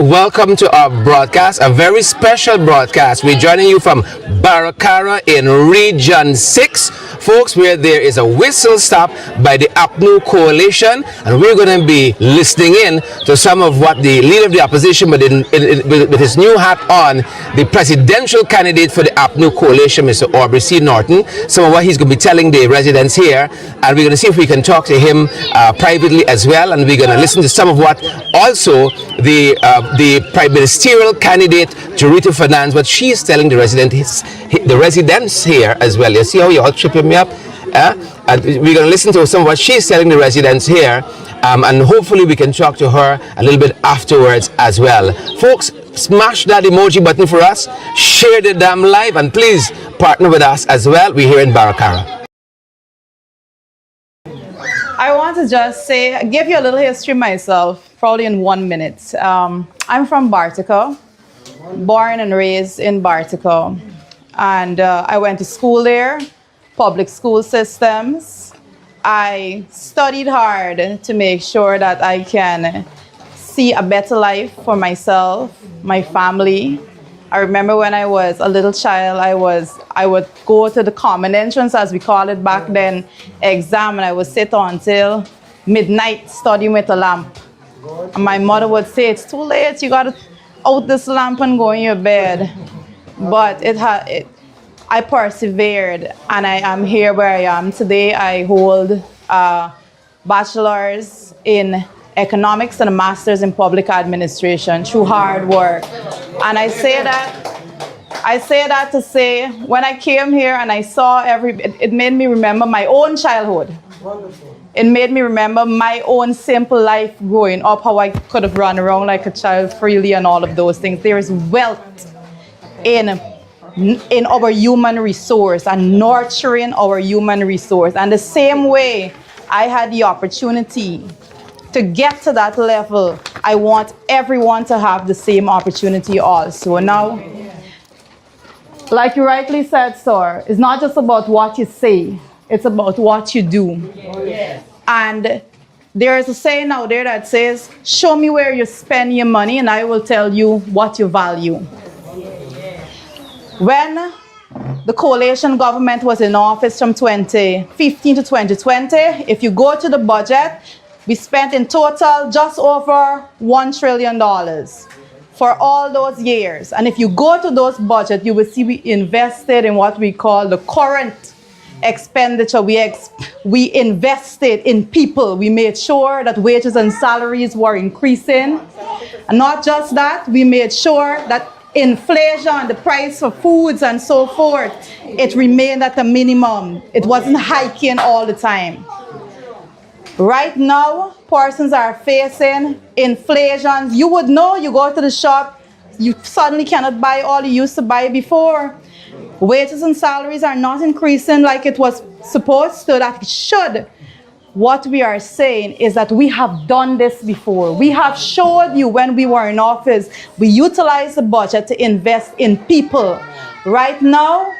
welcome to our broadcast, a very special broadcast. We're joining you from Baracara in Region 6, folks, where there is a whistle stop by the APNU coalition, and we're going to be listening in to some of what the leader of the opposition, but with his new hat on, the presidential candidate for the APNU coalition, Mr. Aubrey C. Norton, some of what he's going to be telling the residents here, and we're going to see if we can talk to him privately as well, and we're going to listen to some of what also the prime ministerial candidate Jarita Finance, what she's telling the residents here as well. You see how you're all tripping me up? And we're going to listen to some of what she's telling the residents here, and hopefully we can talk to her a little bit afterwards as well. Folks, smash that emoji button for us, share the damn live, and please partner with us as well. We're here in Baracara. I want to just say, give you a little history myself, probably in 1 minute. I'm from Baracara, born and raised in Baracara. And I went to school there, public school systems. I studied hard to make sure that I can see a better life for myself, my family. I remember when I was a little child, I would go to the common entrance, as we call it back then, exam, and I would sit until midnight studying with a lamp. And my mother would say, it's too late, you gotta out this lamp and go in your bed. But I persevered, and I am here where I am today. I hold a bachelor's in economics and a master's in public administration through hard work. And I say that to say, when I came here and I saw it made me remember my own childhood. Wonderful. It made me remember my own simple life growing up, how I could have run around like a child freely and all of those things. There is wealth in our human resource and nurturing our human resource. And the same way I had the opportunity to get to that level, I want everyone to have the same opportunity also. Now, like you rightly said, sir, it's not just about what you say, it's about what you do. And there is a saying out there that says, show me where you spend your money and I will tell you what you value. When the coalition government was in office from 2015 to 2020, if you go to the budget, we spent in total just over $1 trillion for all those years. And if you go to those budgets, you will see we invested in what we call the current expenditure. We invested in people. We made sure that wages and salaries were increasing. And not just that, we made sure that inflation, the price for foods and so forth, it remained at a minimum. It wasn't hiking all the time. Right now, persons are facing inflation. You would know, you go to the shop, you suddenly cannot buy all you used to buy before. Wages and salaries are not increasing like it was supposed to, that it should. What we are saying is that we have done this before. We have showed you when we were in office, we utilized the budget to invest in people. Right now,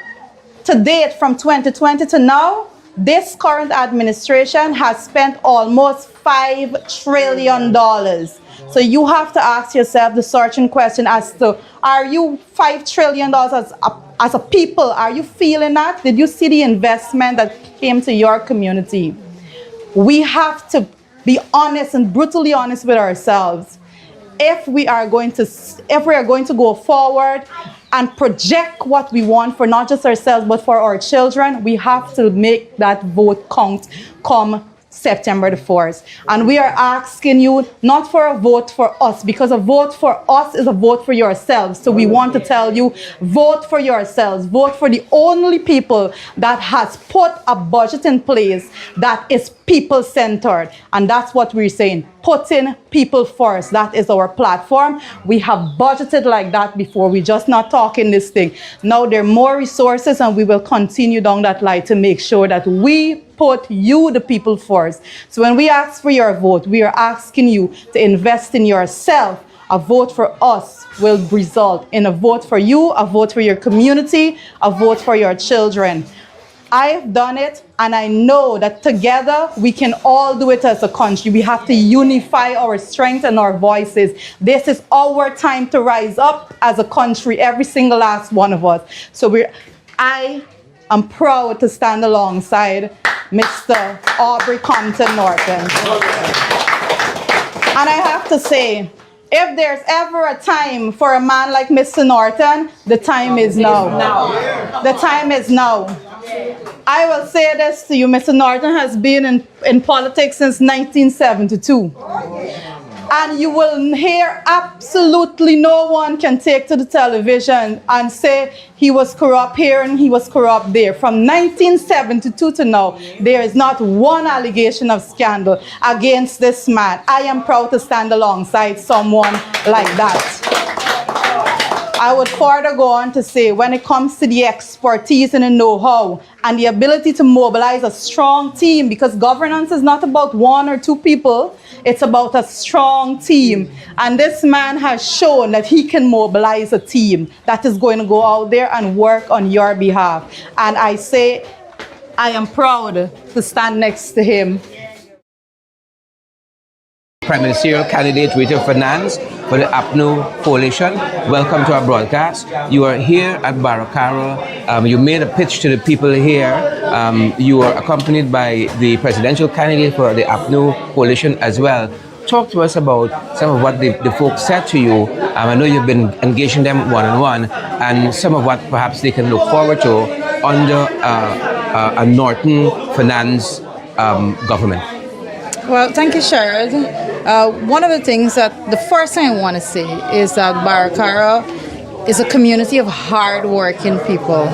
to date, from 2020 to now, this current administration has spent almost $5 trillion. So you have to ask yourself the searching question as to, are you $5 trillion as a people? Are you feeling that? Did you see the investment that came to your community? We have to be honest and brutally honest with ourselves. If we are going to go forward and project what we want for not just ourselves, but for our children, we have to make that vote count come September the 4th. And we are asking you not for a vote for us, because a vote for us is a vote for yourselves. So we want to tell you, vote for yourselves. Vote for the only people that has put a budget in place that is people-centered. And that's what we're saying, putting people first. That is our platform. We have budgeted like that before. We're just not talking this thing. Now there are more resources, and we will continue down that line to make sure that we put you, the people, first. So when we ask for your vote, we are asking you to invest in yourself. A vote for us will result in a vote for you, a vote for your community, a vote for your children. I've done it, and I know that together we can all do it as a country. We have to unify our strength and our voices. This is our time to rise up as a country, every single last one of us. So I am proud to stand alongside Mr. Aubrey Compton Norton. And I have to say, if there's ever a time for a man like Mr. Norton, the time is now. The time is now. I will say this to you, Mr. Norton has been in politics since 1972. And you will hear absolutely no one can take to the television and say he was corrupt here and he was corrupt there. From 1972 to now, there is not one allegation of scandal against this man. I am proud to stand alongside someone like that. I would further go on to say, when it comes to the expertise and the know-how and the ability to mobilize a strong team, because governance is not about one or two people, it's about a strong team. And this man has shown that he can mobilize a team that is going to go out there and work on your behalf. And I say, I am proud to stand next to him. Prime Ministerial Candidate Rita Finance for the APNU Coalition. Welcome to our broadcast. You are here at Baracara. You made a pitch to the people here. You are accompanied by the presidential candidate for the APNU Coalition as well. Talk to us about some of what the folks said to you. I know you've been engaging them one-on-one, and some of what perhaps they can look forward to under a Norton Finance government. Well, thank you, Sherrod. One of the things that the first thing I want to say is that Baracara is a community of hard-working people.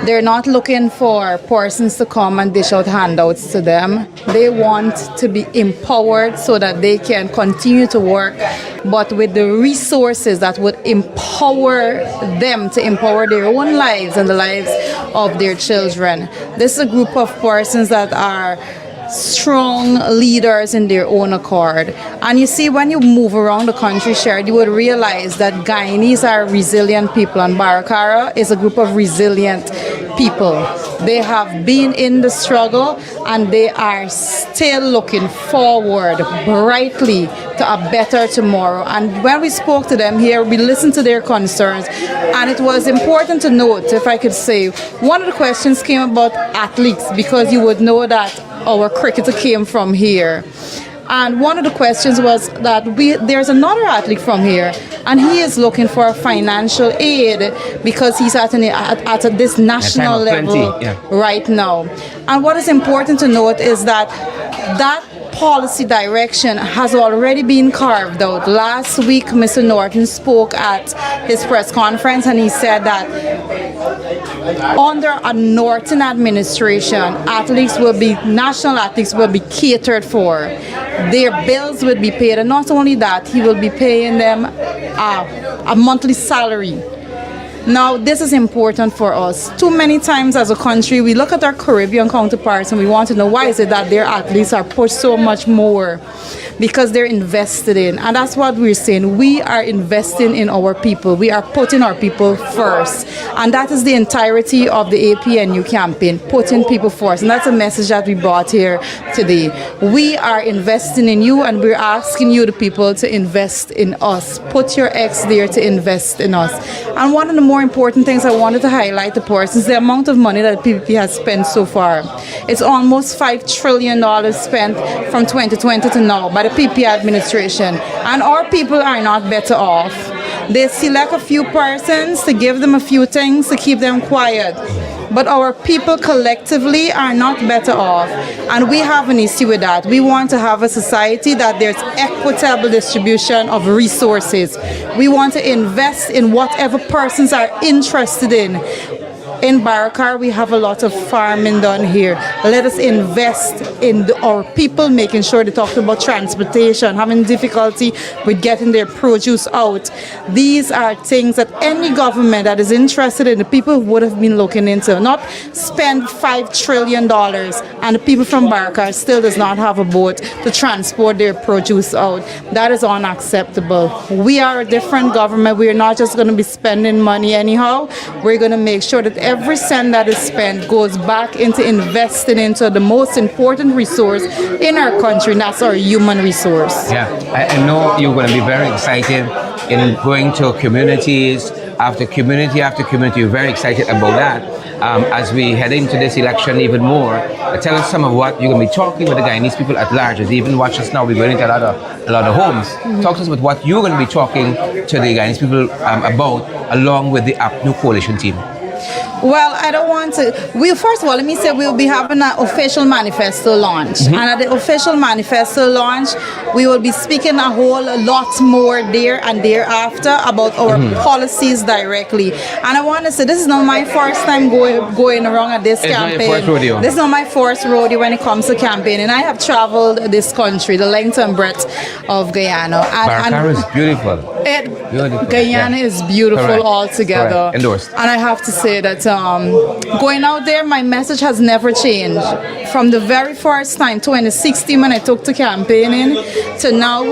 They're not looking for persons to come and dish out handouts to them. They want to be empowered so that they can continue to work, but with the resources that would empower them to empower their own lives and the lives of their children. This is a group of persons that are strong leaders in their own accord. And you see, when you move around the country, Sherrod, you would realize that Guyanese are resilient people, and Baracara is a group of resilient people. They have been in the struggle, and they are still looking forward brightly to a better tomorrow. And when we spoke to them here, we listened to their concerns, and it was important to note, if I could say, one of the questions came about athletes, because you would know that our cricketer came from here. And one of the questions was that there's another athlete from here, and he is looking for financial aid because he's at this national level right now. And what is important to note is that that policy direction has already been carved out. Last week, Mr. Norton spoke at his press conference, and he said that under a Norton administration, national athletes will be catered for. Their bills will be paid, and not only that, he will be paying them a monthly salary. Now, this is important for us. Too many times as a country, we look at our Caribbean counterparts and we want to know why is it that their athletes are pushed so much more? Because they're invested in. And that's what we're saying. We are investing in our people. We are putting our people first. And that is the entirety of the APNU campaign, putting people first. And that's a message that we brought here today. We are investing in you, and we're asking you, the people, to invest in us. Put your eggs there to invest in us. And one of the more important things I wanted to highlight, of course, is the amount of money that PPP has spent so far. It's almost $5 trillion spent from 2020 to now by the PPP administration. And our people are not better off. They select a few persons to give them a few things to keep them quiet. But our people collectively are not better off. And we have an issue with that. We want to have a society that there's equitable distribution of resources. We want to invest in whatever persons are interested in. In Baracara, we have a lot of farming done here. Let us invest in our people, making sure they talked about transportation, having difficulty with getting their produce out. These are things that any government that is interested in the people would have been looking into. Not spend $5 trillion and the people from Baracara still does not have a boat to transport their produce out. That is unacceptable. We are a different government. We are not just going to be spending money anyhow. We're going to make sure that every cent that is spent goes back into investing into the most important resource in our country, and that's our human resource. Yeah, I know you're going to be very excited in going to communities after community after community. You're very excited about that. As we head into this election even more, tell us some of what you're going to be talking with the Guyanese people at large. As they even watch us now, we're going into a lot of homes. Talk to us about what you're going to be talking to the Guyanese people about, along with the APNU coalition team. Well, I don't want to. First of all, let me say we'll be having an official manifesto launch. And at the official manifesto launch, we will be speaking a whole lot more there and thereafter about our policies directly. And I want to say this is not my first time going around at this campaign. Not your first rodeo. This is not my first rodeo when it comes to campaigning. I have traveled this country, the length and breadth of Guyana. Baracara is beautiful. Beautiful. Guyana is beautiful Correct. altogether. Correct. Endorsed. And I have to say that going out there, my message has never changed. From the very first time, 2016, when I took to campaigning, to now,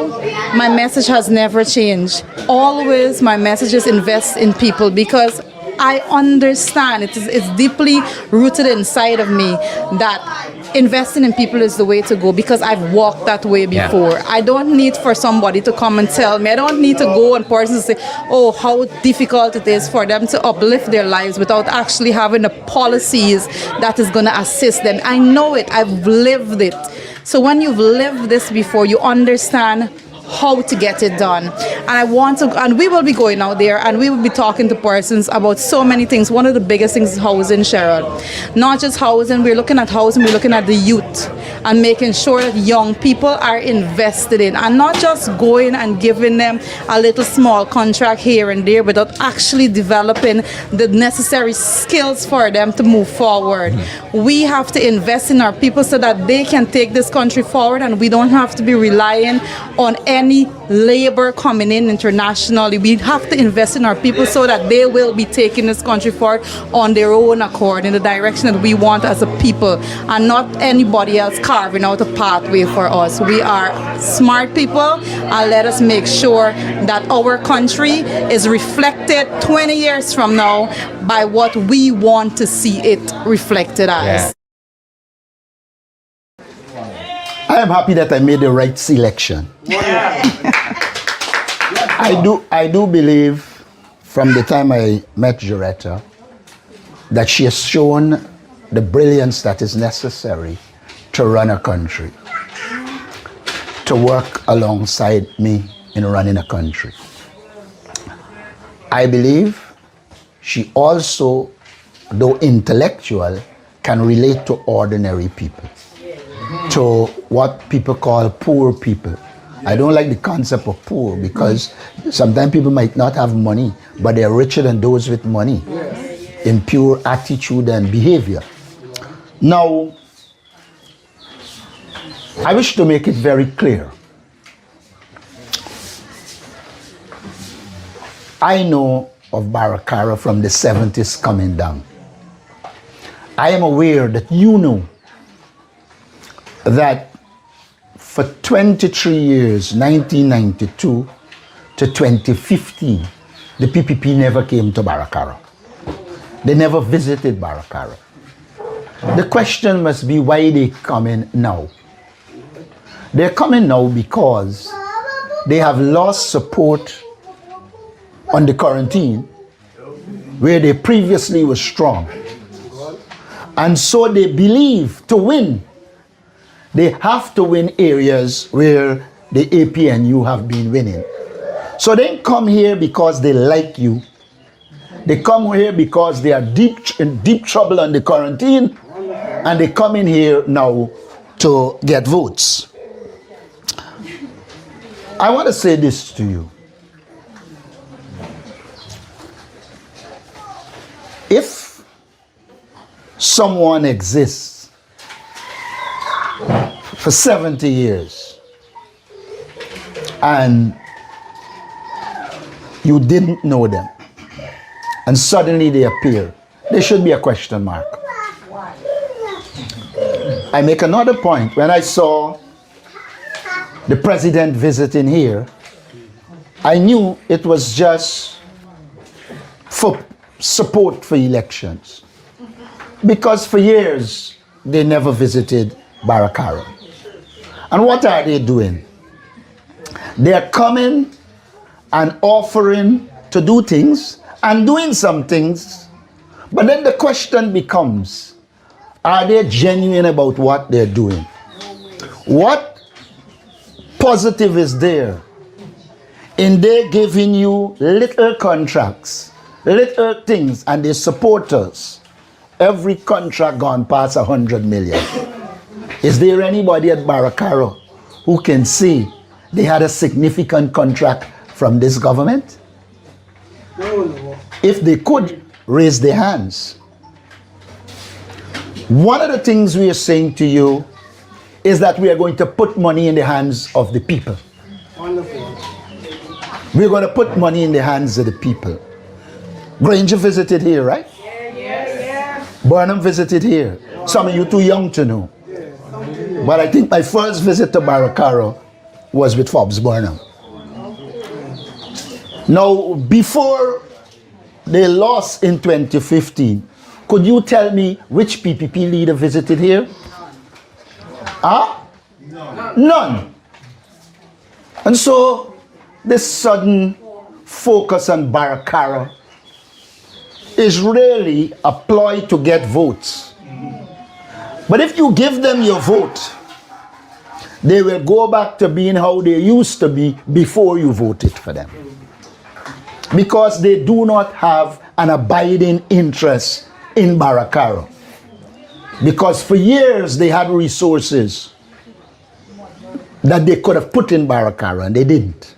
my message has never changed. Always, my message is invest in people, because I understand, it's deeply rooted inside of me that investing in people is the way to go, because I've walked that way before. Yeah. I don't need for somebody to come and tell me. I don't need to go and person say, oh, how difficult it is for them to uplift their lives without actually having the policies that is going to assist them. I know it. I've lived it. So when you've lived this before, you understand how to get it done. And we will be going out there and we will be talking to persons about so many things. One of the biggest things is housing, Sherrod. Not just housing, we're looking at housing, we're looking at the youth and making sure that young people are invested in, and not just going and giving them a little small contract here and there without actually developing the necessary skills for them to move forward. We have to invest in our people so that they can take this country forward, and we don't have to be relying on any labor coming in internationally. We have to invest in our people so that they will be taking this country forward on their own accord in the direction that we want as a people, and not anybody else carving out a pathway for us. We are smart people, and let us make sure that our country is reflected 20 years from now by what we want to see it reflected as. I am happy that I made the right selection. I do believe, from the time I met Joretta, that she has shown the brilliance that is necessary to run a country, to work alongside me in running a country. I believe she also, though intellectual, can relate to ordinary people, to what people call poor people. I don't like the concept of poor, because sometimes people might not have money, but they're richer than those with money in pure attitude and behavior. Now, I wish to make it very clear. I know of Baracara from the 70s coming down. I am aware that you know that for 23 years, 1992 to 2015, the PPP never came to Baracara. They never visited Baracara. The question must be why they coming now. They're coming now because they have lost support on the quarantine, where they previously were strong. And so they believe to win, they have to win areas where the APNU have been winning. So they come here because they like you. They come here because they are in deep trouble on the quarantine, and they come in here now to get votes. I want to say this to you. If someone exists for 70 years and you didn't know them, and suddenly they appear, there should be a question mark. I make another point. When I saw the president visiting here, I knew it was just for support for elections. Because for years, they never visited Baracara. And what are they doing? They're coming and offering to do things and doing some things. But then the question becomes, are they genuine about what they're doing? What positive is there in they giving you little contracts, little things, and they support us? Every contract gone past 100 million. Is there anybody at Baracara who can say they had a significant contract from this government? If they could, raise their hands. One of the things we are saying to you is that we are going to put money in the hands of the people. Wonderful. We're going to put money in the hands of the people. Granger visited here, right? Burnham visited here. Some of you too young to know. But I think my first visit to Baracara was with Forbes Burnham. Now, before they lost in 2015, could you tell me which PPP leader visited here? Huh? None. And so, this sudden focus on Baracara is really a ploy to get votes. But if you give them your vote, they will go back to being how they used to be before you voted for them. Because they do not have an abiding interest in Baracara. Because for years they had resources that they could have put in Baracara and they didn't.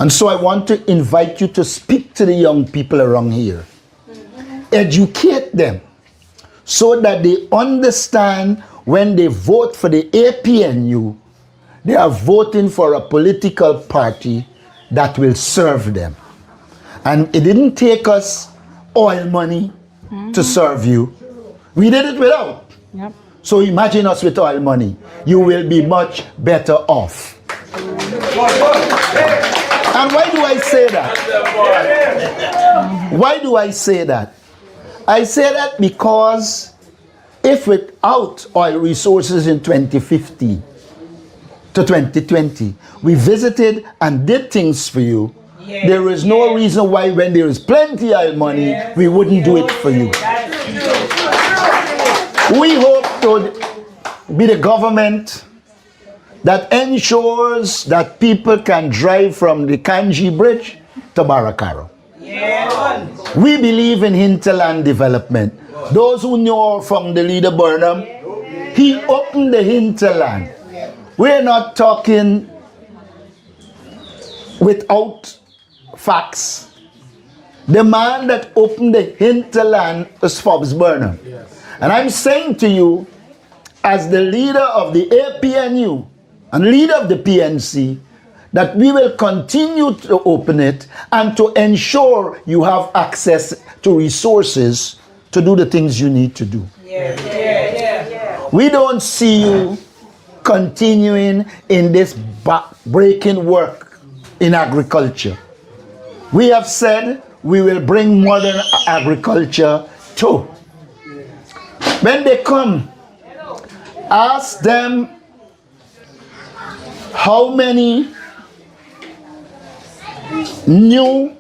And so I want to invite you to speak to the young people around here. Educate them so that they understand when they vote for the APNU, they are voting for a political party that will serve them. And it didn't take us oil money to serve you. We did it without. Yep. So imagine us with oil money. You will be much better off. And why do I say that? Why do I say that? I say that because if without oil resources in 2015 to 2020, we visited and did things for you, there is no reason why when there is plenty of money, we wouldn't do it for you. We hope to be the government that ensures that people can drive from the Kanji Bridge to Baracara. We believe in hinterland development. Those who know from the leader Burnham, he opened the hinterland. We're not talking without facts. The man that opened the hinterland was Forbes Burnham. And I'm saying to you, as the leader of the APNU and leader of the PNC, that we will continue to open it and to ensure you have access to resources to do the things you need to do. We don't see you continuing in this breaking work in agriculture. We have said we will bring modern agriculture too. When they come, ask them how many new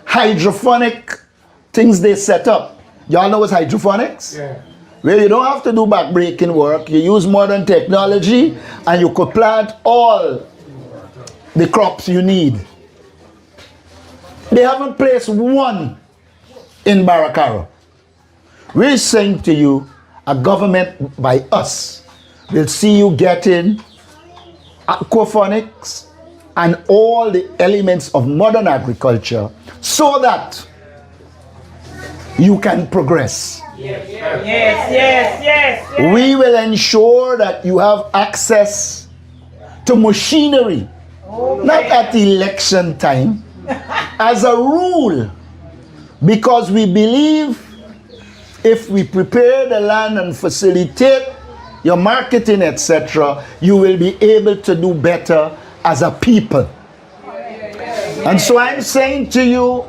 hydroponic things they set up. Y'all know what's hydroponics? Yeah. Where you don't have to do back-breaking work. You use modern technology and you could plant all the crops you need. They haven't placed one in Baracara. We're saying to you, a government by us will see you getting aquaponics and all the elements of modern agriculture so that you can progress. Yes. We will ensure that you have access to machinery, not at election time, as a rule, because we believe if we prepare the land and facilitate your marketing, etc., you will be able to do better as a people. And so I'm saying to you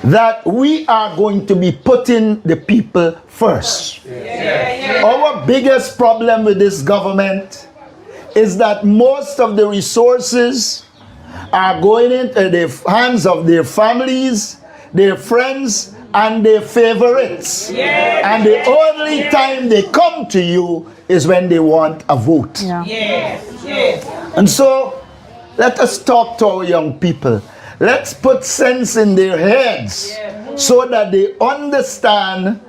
that we are going to be putting the people first. Our biggest problem with this government is that most of the resources are going into the hands of their families, their friends, and their favorites. And the only time they come to you is when they want a vote. And so, let us talk to our young people. Let's put sense in their heads so that they understand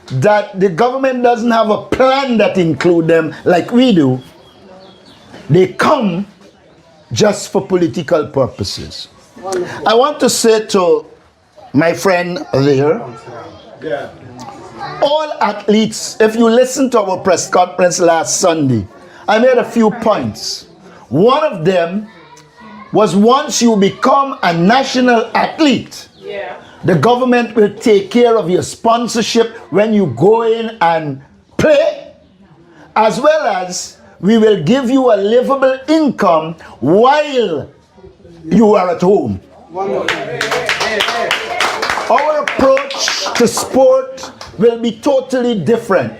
that the government doesn't have a plan that includes them like we do. They come just for political purposes. I want to say to my friend there, all athletes, if you listen to our press conference last Sunday, I made a few points. One of them was once you become a national athlete, the government will take care of your sponsorship when you go in and play, as well as we will give you a livable income while you are at home. Our approach to sport will be totally different.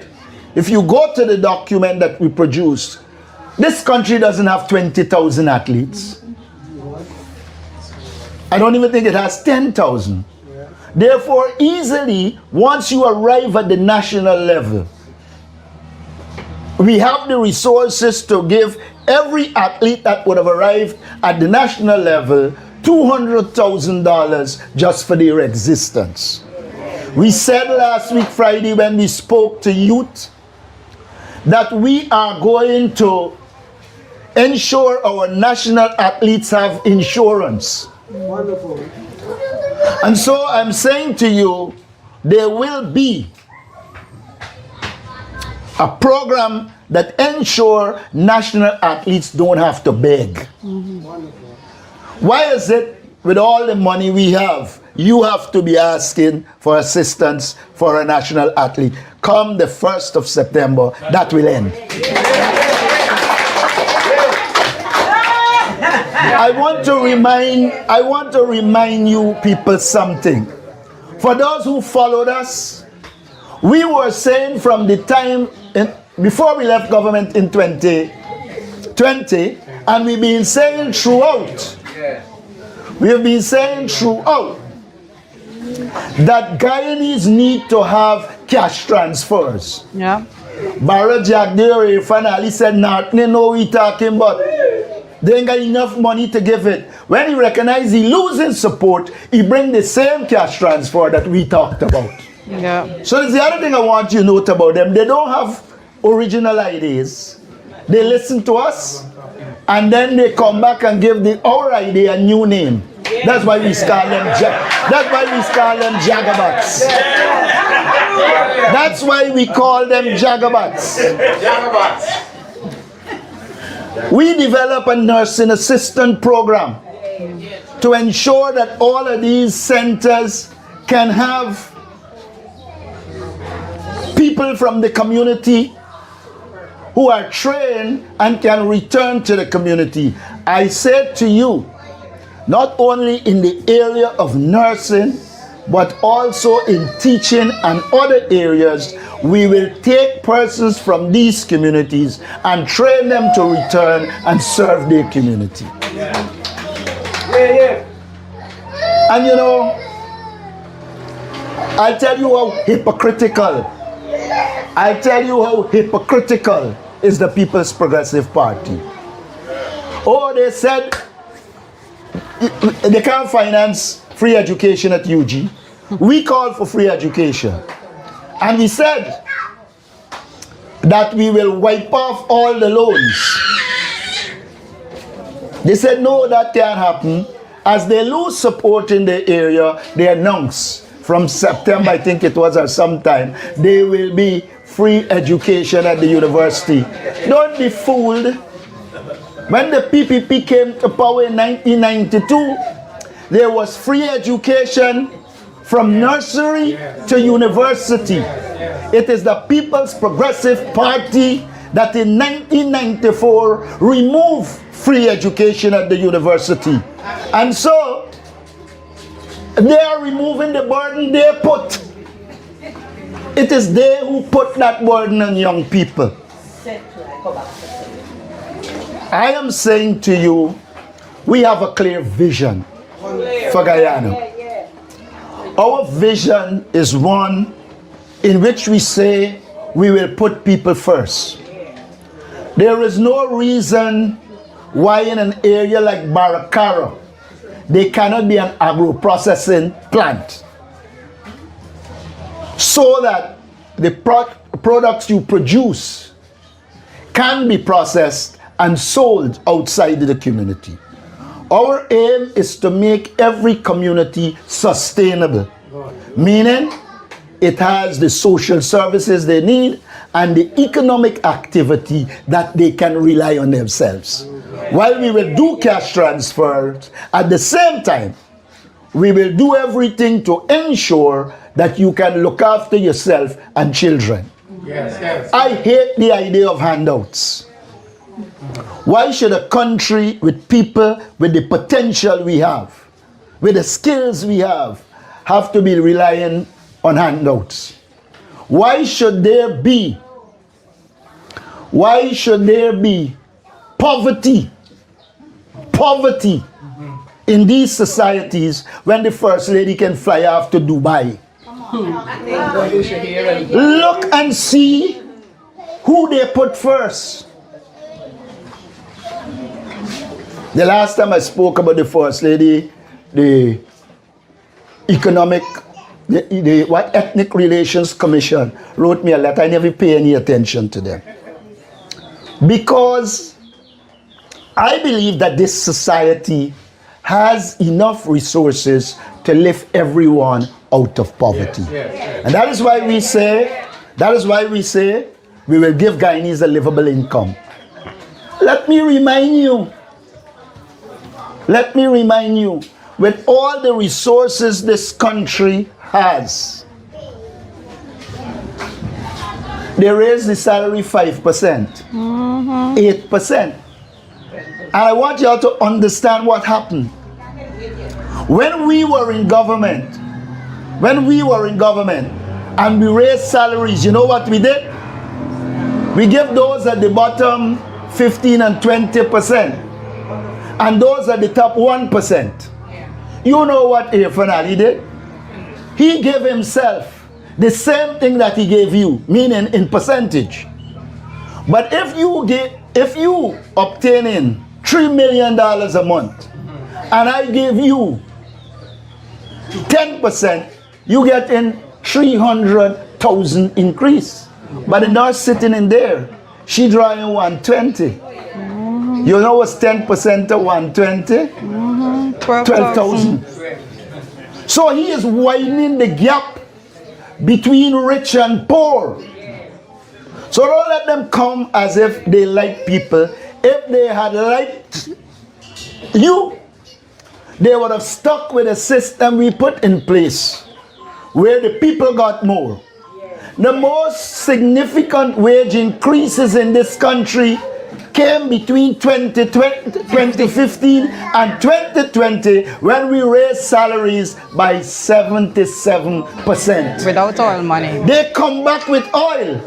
If you go to the document that we produced, this country doesn't have 20,000 athletes. I don't even think it has 10,000. Therefore, easily, once you arrive at the national level, we have the resources to give every athlete that would have arrived at the national level $200,000 just for their existence. We said last week, Friday, when we spoke to youth, that we are going to ensure our national athletes have insurance. Wonderful. And so I'm saying to you, there will be a program that ensure national athletes don't have to beg. Why is it with all the money we have, you have to be asking for assistance for a national athlete? Come the 1st of September, that will end. I want to remind you people something. For those who followed us, we were saying from the time before we left government in 2020, and we've been saying throughout, that Guyanese need to have cash transfers. Baracara finally said, nothing, no, we talking about. They ain't got enough money to give it. When he recognized he losing support, he bring the same cash transfer that we talked about. So that's the other thing I want you to note about them. They don't have original ideas. They listen to us, and then they come back and give our idea a new name. That's why we call them jagabats. That's why we call them jagabats. We develop a nursing assistant program to ensure that all of these centers can have people from the community who are trained and can return to the community. I said to you, not only in the area of nursing, but also in teaching and other areas, we will take persons from these communities and train them to return and serve their community. And you know, I'll tell you how hypocritical is the People's Progressive Party. Oh, they said they can't finance free education at UG. We called for free education. And we said that we will wipe off all the loans. They said, no, that can't happen. As they lose support in the area, they announce from September, I think it was, or sometime, there will be free education at the university. Don't be fooled. When the PPP came to power in 1992, there was free education from nursery to university. It is the People's Progressive Party that in 1994 removed free education at the university. And so, They are removing the burden they put. It is they who put that burden on young people. I am saying to you, we have a clear vision for Guyana. Our vision is one in which we say we will put people first. There is no reason why in an area like Baracara, there cannot be an agro-processing plant so that the products you produce can be processed and sold outside the community. Our aim is to make every community sustainable, meaning it has the social services they need and the economic activity that they can rely on themselves. While we will do cash transfers, at the same time, we will do everything to ensure that you can look after yourself and children. Yes. I hate the idea of handouts. Why should a country with people with the potential we have, with the skills we have to be relying on handouts? Why should there be poverty in these societies when the First Lady can fly off to Dubai? Look and see who they put first. The last time I spoke about the First Lady, the Ethnic Relations Commission wrote me a letter. I never pay any attention to them. Because I believe that this society has enough resources to lift everyone out of poverty. And that is why we say we will give Guyanese a livable income. Let me remind you, with all the resources this country has, they raised the salary 5%, 8%. And I want you all to understand what happened. When we were in government, and we raised salaries, you know what we did? We give those at the bottom 15 and 20%, and those at the top 1%. You know what Irfanali did? He gave himself the same thing that he gave you, meaning in percentage. But if you obtaining $3 million a month, and I give you 10%, you get in 300,000 increase. But the nurse sitting in there, she drawing 120. You know what's 10% of 120? 12,000. So he is widening the gap between rich and poor. So don't let them come as if they like people. If they had liked you, they would have stuck with a system we put in place where the people got more. The most significant wage increases in this country came between 2015 and 2020 when we raised salaries by 77%. Without oil money. They come back with oil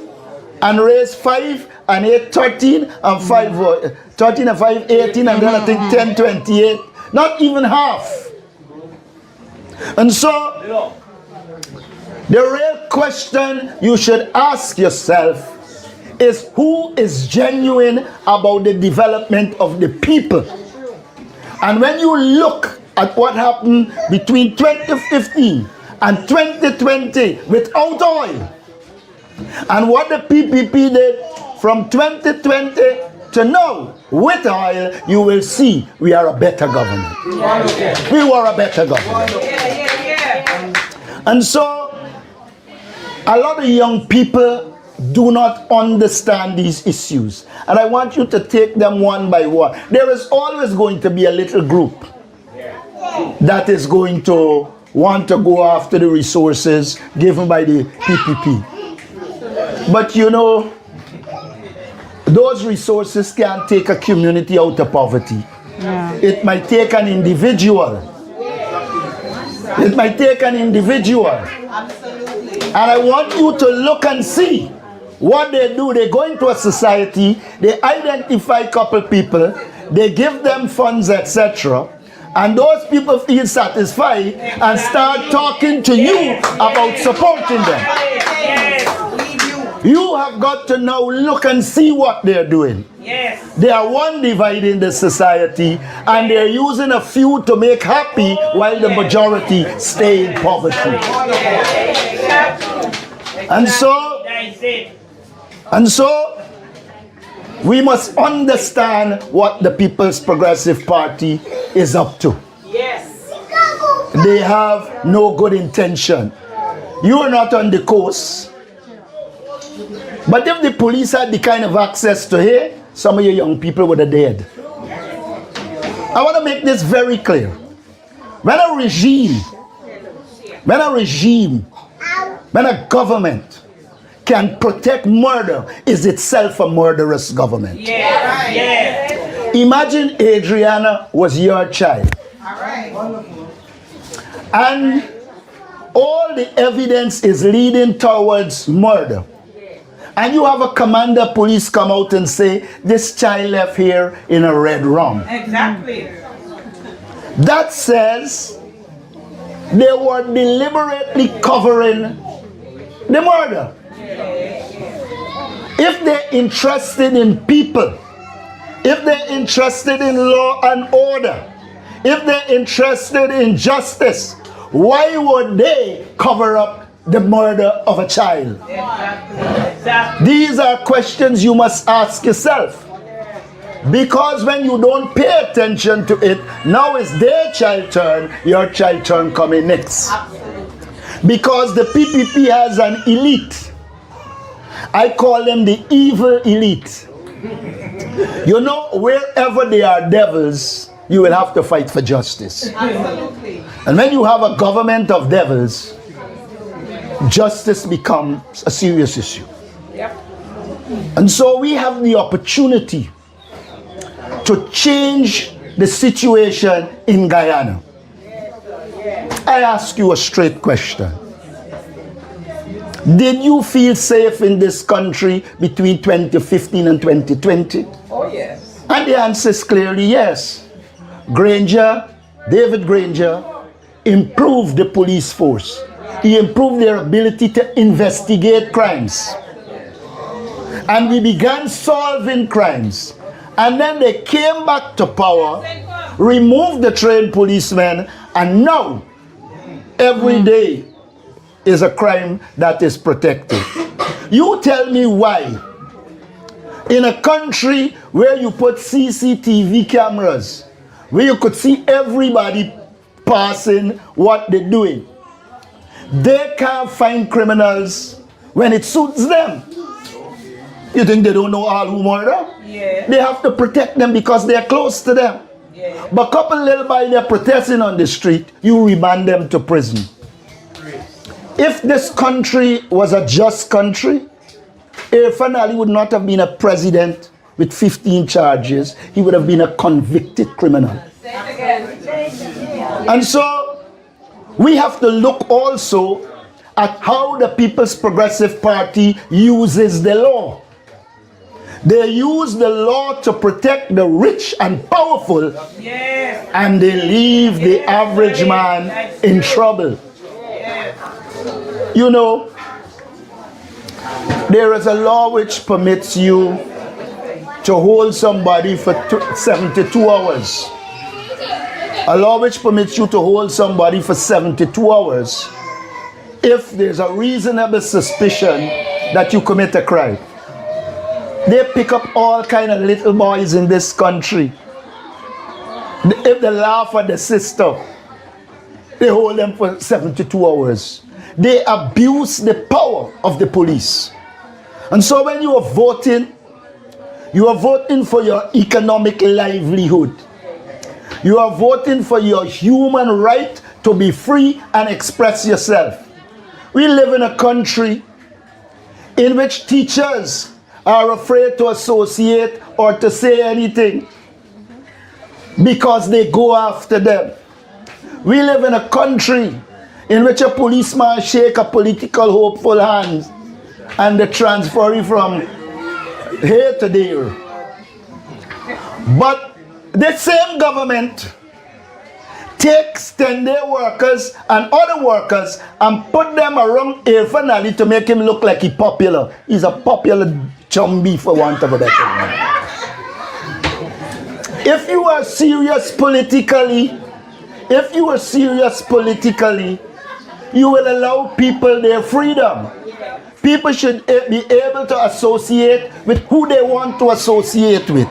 and raise 5 and 8, 13 and 5, 13 and 5, 18 and then I think 10, 28. Not even half. And so, the real question you should ask yourself is who is genuine about the development of the people. And when you look at what happened between 2015 and 2020 without oil, and what the PPP did from 2020 to now with oil, you will see we are a better government. We were a better government. And so, a lot of young people do not understand these issues. And I want you to take them one by one. There is always going to be a little group that is going to want to go after the resources given by the PPP. But you know, those resources can't take a community out of poverty. It might take an individual It might take an individual. And I want you to look and see what they do. They go into a society, they identify a couple people, they give them funds, etc. And those people feel satisfied and start talking to you about supporting them. You have got to now look and see what they're doing. They are one dividing the society, and they're using a few to make happy while the majority stay in poverty. And so we must understand what the People's Progressive Party is up to. They have no good intention. You are not on the coast. But if the police had the kind of access to here, some of your young people would have died. I want to make this very clear. When a government can protect murder, is itself a murderous government. Imagine Adriana was your child. And all the evidence is leading towards murder. And you have a commander police come out and say, this child left here in a red rum. Exactly. That says they were deliberately covering the murder. If they're interested in people, if they're interested in law and order, if they're interested in justice, why would they cover up the murder of a child? These are questions you must ask yourself. Because when you don't pay attention to it, now it's their child turn, your child turn coming next. Because the PPP has an elite. I call them the evil elite. You know, wherever there are devils, you will have to fight for justice. Absolutely. And when you have a government of devils, justice becomes a serious issue. And so we have the opportunity to change the situation in Guyana. I ask you a straight question. Did you feel safe in this country between 2015 and 2020? Oh, yes. And the answer is clearly yes. David Granger, improved the police force. He improved their ability to investigate crimes. And we began solving crimes. And then they came back to power, removed the trained policemen, and now every day is a crime that is protected. You tell me why, in a country where you put CCTV cameras, where you could see everybody passing what they're doing, they can't find criminals when it suits them. You think they don't know all who murder? Yeah. They have to protect them because they're close to them. Yeah. But couple little by they're protesting on the street, you remand them to prison. If this country was a just country, Irfan Ali would not have been a president with 15 charges. He would have been a convicted criminal. And so we have to look also at how the People's Progressive Party uses the law. They use the law to protect the rich and powerful, Yes. and they leave the average man in trouble. You know, there is a law which permits you to hold somebody for 72 hours. A law which permits you to hold somebody for 72 hours if there's a reasonable suspicion that you commit a crime. They pick up all kind of little boys in this country. If they laugh at the sister, they hold them for 72 hours. They abuse the power of the police. And so when you are voting for your economic livelihood. You are voting for your human right to be free and express yourself. We live in a country in which teachers are afraid to associate or to say anything because they go after them. We live in a country in which a policeman shake a political hopeful hand and they transfer it from here to there. But the same government takes 10-day workers and other workers and put them around a finale to make him look like he's popular. He's a popular chumby, for want of a better word. If you are serious politically, you will allow people their freedom. People should be able to associate with who they want to associate with.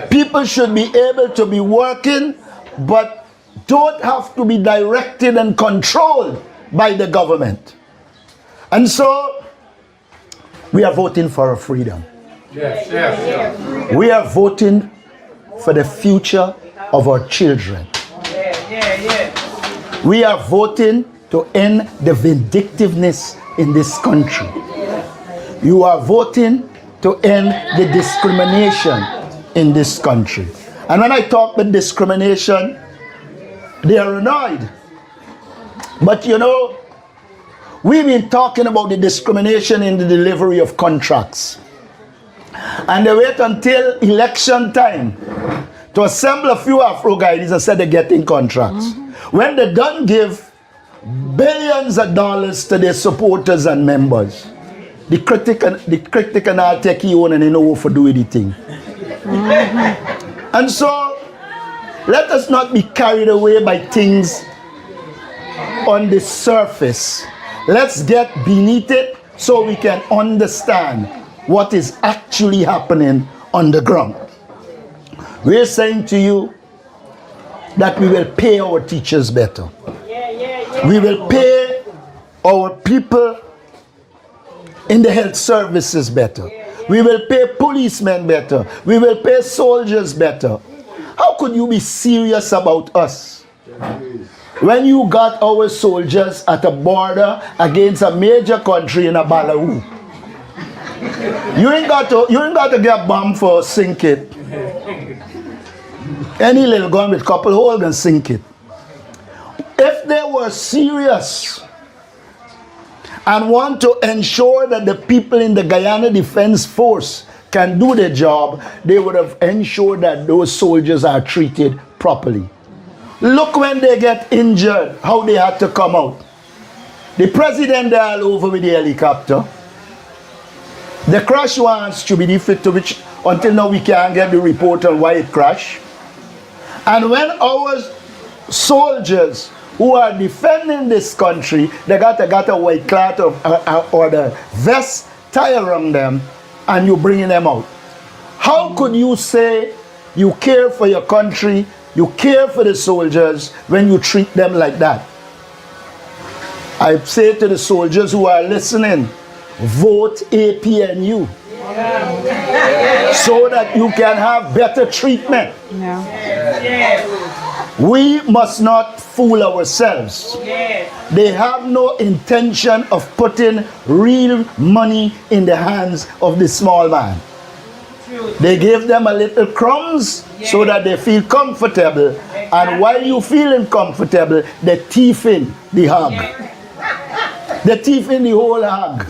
People should be able to be working, but don't have to be directed and controlled by the government. And so, we are voting for our freedom. We are voting for the future of our children. We are voting to end the vindictiveness in this country. You are voting to end the discrimination in this country. And when I talk about discrimination, they are annoyed. But you know, we've been talking about the discrimination in the delivery of contracts. And they wait until election time to assemble a few Afro guys and say they're getting contracts. When they don't give billions of dollars to their supporters and members, the critic cannot take you on and they know what to do with the thing. And so, let us not be carried away by things on the surface. Let's get beneath it so we can understand what is actually happening on the ground. We're saying to you that we will pay our teachers better. We will pay our people in the health services better. We will pay policemen better. We will pay soldiers better. How could you be serious about us when you got our soldiers at a border against a major country in a Balawu? You ain't got to get bombed for sink it. Any little gun with couple hole can sink it. If they were serious and want to ensure that the people in the Guyana Defense Force can do their job, they would have ensured that those soldiers are treated properly. Look when they get injured, how they had to come out. The president they all over with the helicopter. The crash once to be defeated, to which until now we can't get the report on why it crashed. And when our soldiers who are defending this country, they got a white cloth or the vest tie around them, and you bringing them out. How could you say you care for your country, you care for the soldiers, when you treat them like that? I say to the soldiers who are listening, vote APNU. So that you can have better treatment. We must not fool ourselves. They have no intention of putting real money in the hands of the small man. They give them a little crumbs so that they feel comfortable. And while you feeling comfortable, they thief in the hog. They thief in the whole hog.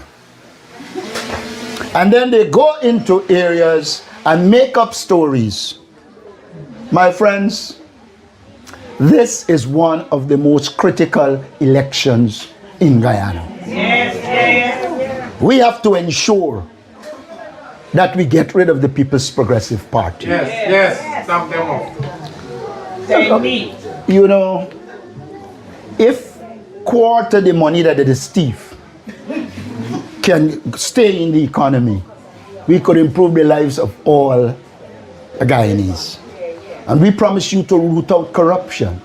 And then they go into areas and make up stories. My friends, this is one of the most critical elections in Guyana. We have to ensure that we get rid of the People's Progressive Party. Stop them off. You know, if quarter the money that it is thief can stay in the economy, we could improve the lives of all Guyanese. And we promise you to root out corruption.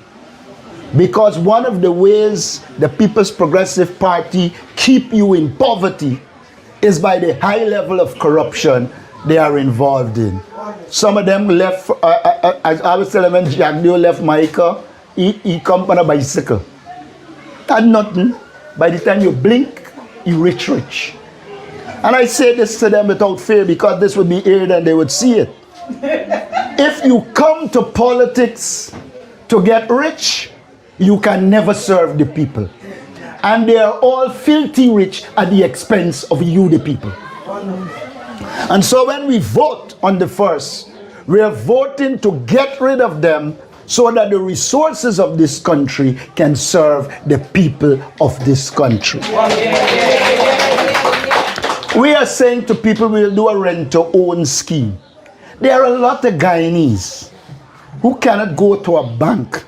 Because one of the ways the People's Progressive Party keep you in poverty is by the high level of corruption they are involved in. Some of them left, I was telling when Jack Dio left Micah, he come on a bicycle. That's nothing. By the time you blink, you rich. And I say this to them without fear because this would be aired and they would see it. If you come to politics to get rich, you can never serve the people. And they are all filthy rich at the expense of you, the people. And so when we vote on the first, we are voting to get rid of them so that the resources of this country can serve the people of this country. We are saying to people we'll do a rent-to-own scheme. There are a lot of Guyanese who cannot go to a bank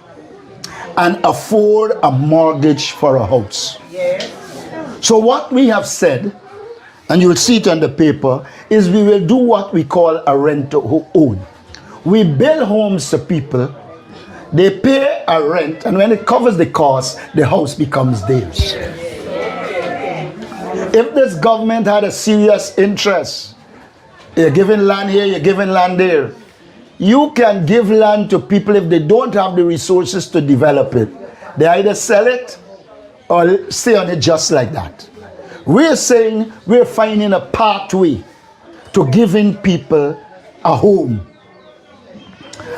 and afford a mortgage for a house. So what we have said, and you'll see it on the paper, is we will do what we call a rent-to-own. We build homes to people, they pay a rent, and when it covers the cost, the house becomes theirs. If this government had a serious interest, you're giving land here, you're giving land there. You can give land to people if they don't have the resources to develop it. They either sell it or stay on it just like that. We're saying we're finding a pathway to giving people a home.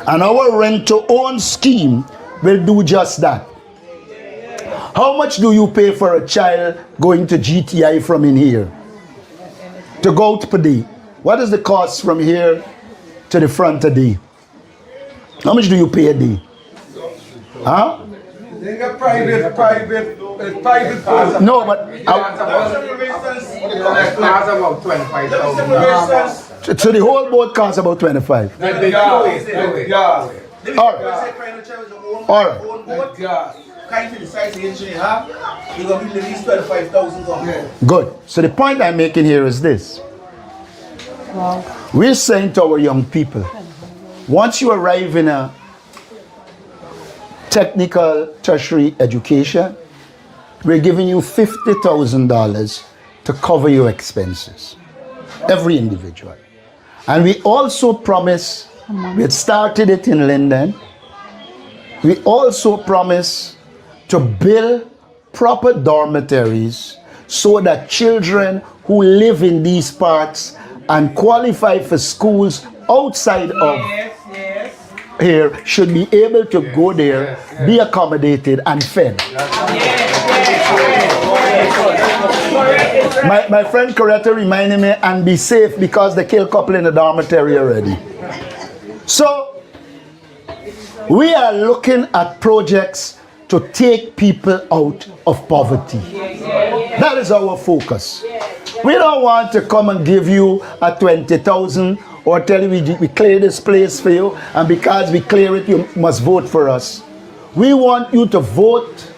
And our rent-to-own scheme will do just that. How much do you pay for a child going to GTI from in here? To go out per day. What is the cost from here to the front a day? How much do you pay a day? Huh? They got private cars. No, but Cars about 25,000. so the whole boat costs about 25. All right. All right. Good. So the point I'm making here is this. We're saying to our young people, once you arrive in a technical tertiary education, we're giving you $50,000 to cover your expenses. Every individual. And we also promise, we had started it in Linden, we also promise to build proper dormitories so that children who live in these parts and qualify for schools outside of here should be able to go there, be accommodated and fed. My friend Coretta reminded me, and be safe because they kill couple in the dormitory already. So we are looking at projects to take people out of poverty. That is our focus. We don't want to come and give you a 20,000 or tell you we clear this place for you, and because we clear it, you must vote for us. We want you to vote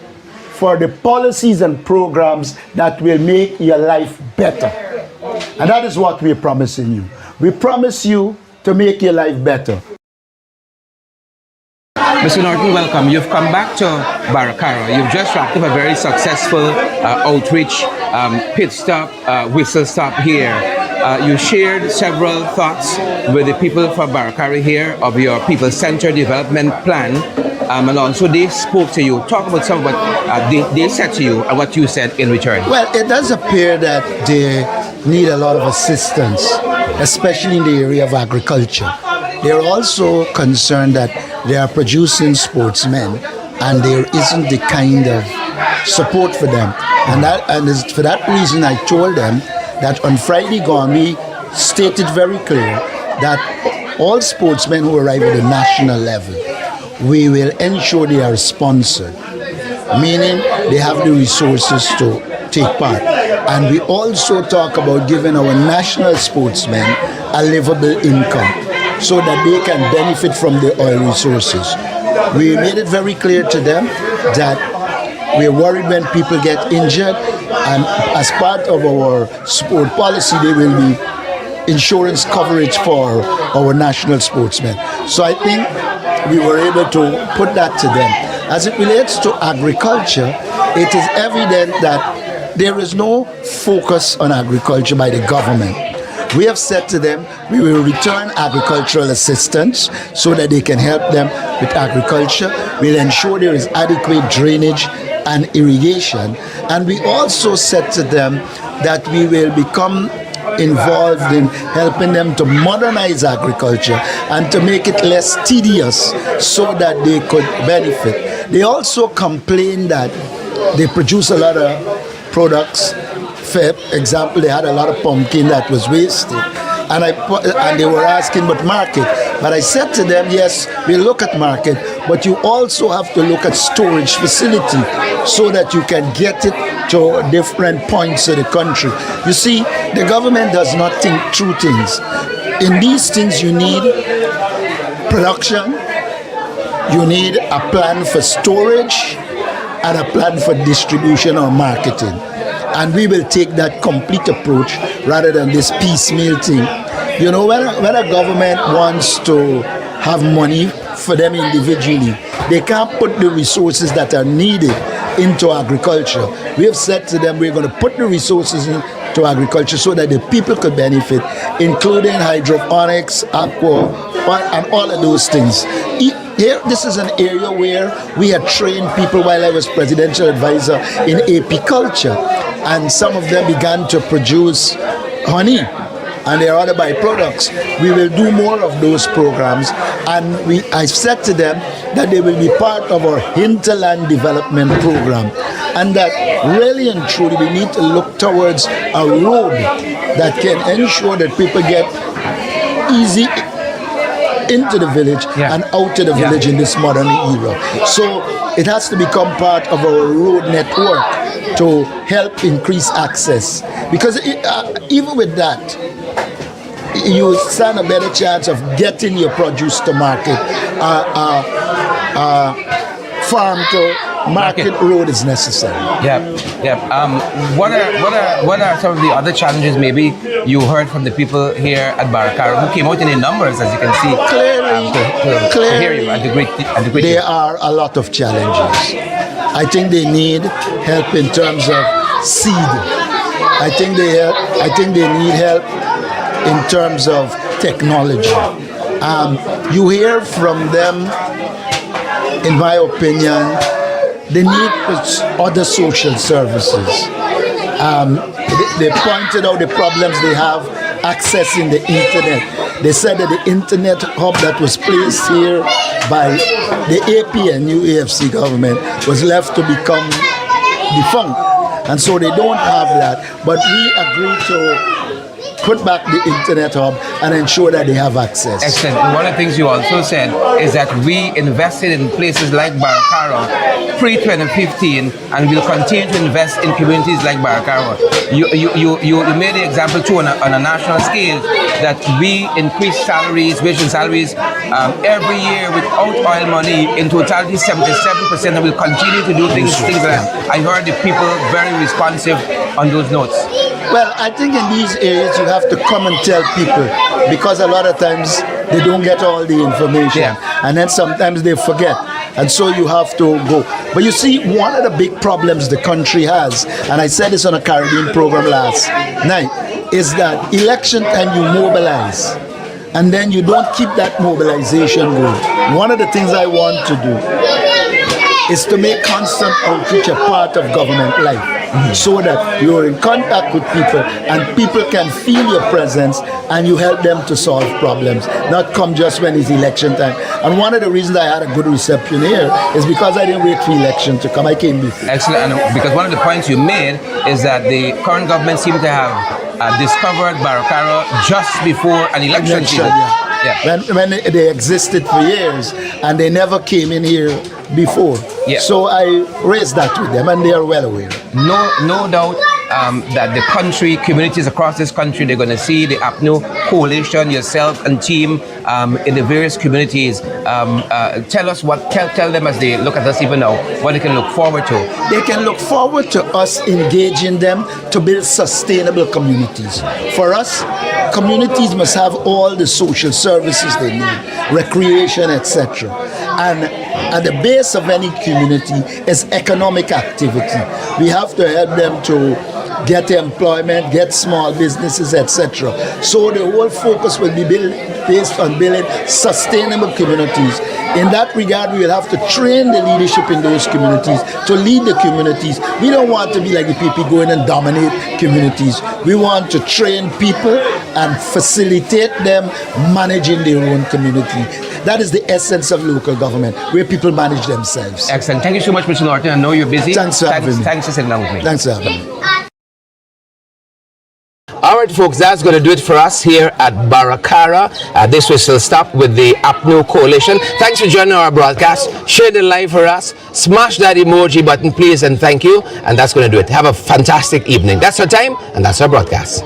for the policies and programs that will make your life better. And that is what we're promising you. We promise you to make your life better. Mr. Norton, welcome. You've come back to Baracara. You've just wrapped up a very successful outreach, pit stop, whistle stop here. You shared several thoughts with the people for Baracara here of your people-centered development plan. And also they spoke to you. Talk about some of what they said to you and what you said in return. Well, it does appear that they need a lot of assistance, especially in the area of agriculture. They're also concerned that they are producing sportsmen and there isn't the kind of support for them. And for that reason, I told them that on Friday gone, we stated very clear that all sportsmen who arrive at the national level, we will ensure they are sponsored, meaning they have the resources to take part. And we also talk about giving our national sportsmen a livable income so that they can benefit from the oil resources. We made it very clear to them that we're worried when people get injured, and as part of our sport policy, there will be insurance coverage for our national sportsmen. So I think we were able to put that to them. As it relates to agriculture, it is evident that there is no focus on agriculture by the government. We have said to them, we will return agricultural assistance so that they can help them with agriculture. We'll ensure there is adequate drainage and irrigation. And we also said to them that we will become involved in helping them to modernize agriculture and to make it less tedious so that they could benefit. They also complain that they produce a lot of products. For example, they had a lot of pumpkin that was wasted. And they were asking about market. But I said to them, yes, we look at market, but you also have to look at storage facility so that you can get it to different points of the country. You see, the government does not think through things. In these things, you need production, you need a plan for storage, and a plan for distribution or marketing. And we will take that complete approach rather than this piecemeal thing. You know, when a government wants to have money for them individually, they can't put the resources that are needed into agriculture. We have said to them, we're going to put the resources into agriculture so that the people could benefit, including hydroponics, aqua, and all of those things. Here, this is an area where we had trained people while I was presidential advisor in apiculture, and some of them began to produce honey and their other byproducts. We will do more of those programs, and I said to them that they will be part of our hinterland development program, and that really and truly we need to look towards a road that can ensure that people get easy into the village and out of the village in this modern era. So it has to become part of our road network to help increase access. Because even with that, you stand a better chance of getting your produce to market. Farm to market road is necessary. What are some of the other challenges maybe you heard from the people here at Baracara who came out in numbers, as you can see? Clearly, to hear you and the great there are a lot of challenges. I think they need help in terms of seed. I think they need help in terms of technology. You hear from them, in my opinion, they need other social services. They pointed out the problems they have accessing the internet. They said that the internet hub that was placed here by the APNU AFC government was left to become defunct. And so they don't have that. But we agreed to put back the internet hub and ensure that they have access. Excellent. And one of the things you also said is that we invested in places like Baracara pre-2015, and we'll continue to invest in communities like Baracara. You made the example too on a national scale that we increase salaries, wage and salaries every year without oil money, in totality 77%, and we'll continue to do things like that. I heard the people very responsive on those notes. Well, I think in these areas you have to come and tell people, because a lot of times they don't get all the information, and then sometimes they forget, and so you have to go. But you see, one of the big problems the country has, and I said this on a Caribbean program last night, is that election time you mobilize, and then you don't keep that mobilization going. One of the things I want to do is to make constant outreach a part of government life, so that you're in contact with people and people can feel your presence and you help them to solve problems, not come just when it's election time. And one of the reasons I had a good reception here is because I didn't wait for election to come, I came before. Excellent, and because one of the points you made is that the current government seemed to have discovered Baracara just before an election season. When they existed for years and they never came in here before. So I raised that with them and they are well aware. No doubt that the country, communities across this country, they're going to see the APNU coalition, yourself and team in the various communities. Tell them as they look at us even now, what they can look forward to. They can look forward to us engaging them to build sustainable communities. For us, communities must have all the social services they need, recreation, etc. And at the base of any community is economic activity. We have to help them to get employment, get small businesses, etc. So the whole focus will be based on building sustainable communities In that regard, we will have to train the leadership in those communities to lead the communities. We don't want to be like the people going and dominate communities. We want to train people and facilitate them managing their own community. That is the essence of local government, where people manage themselves. Excellent. Thank you so much, Mr. Norton. I know you're busy. Thanks for having me. Thanks for sitting down with me. Thanks for having me. All right, folks, that's going to do it for us here at Baracara. This whistle stop with the APNU Coalition. Thanks for joining our broadcast. Share the live for us. Smash that emoji button, please, and thank you. And that's going to do it. Have a fantastic evening. That's our time, and that's our broadcast.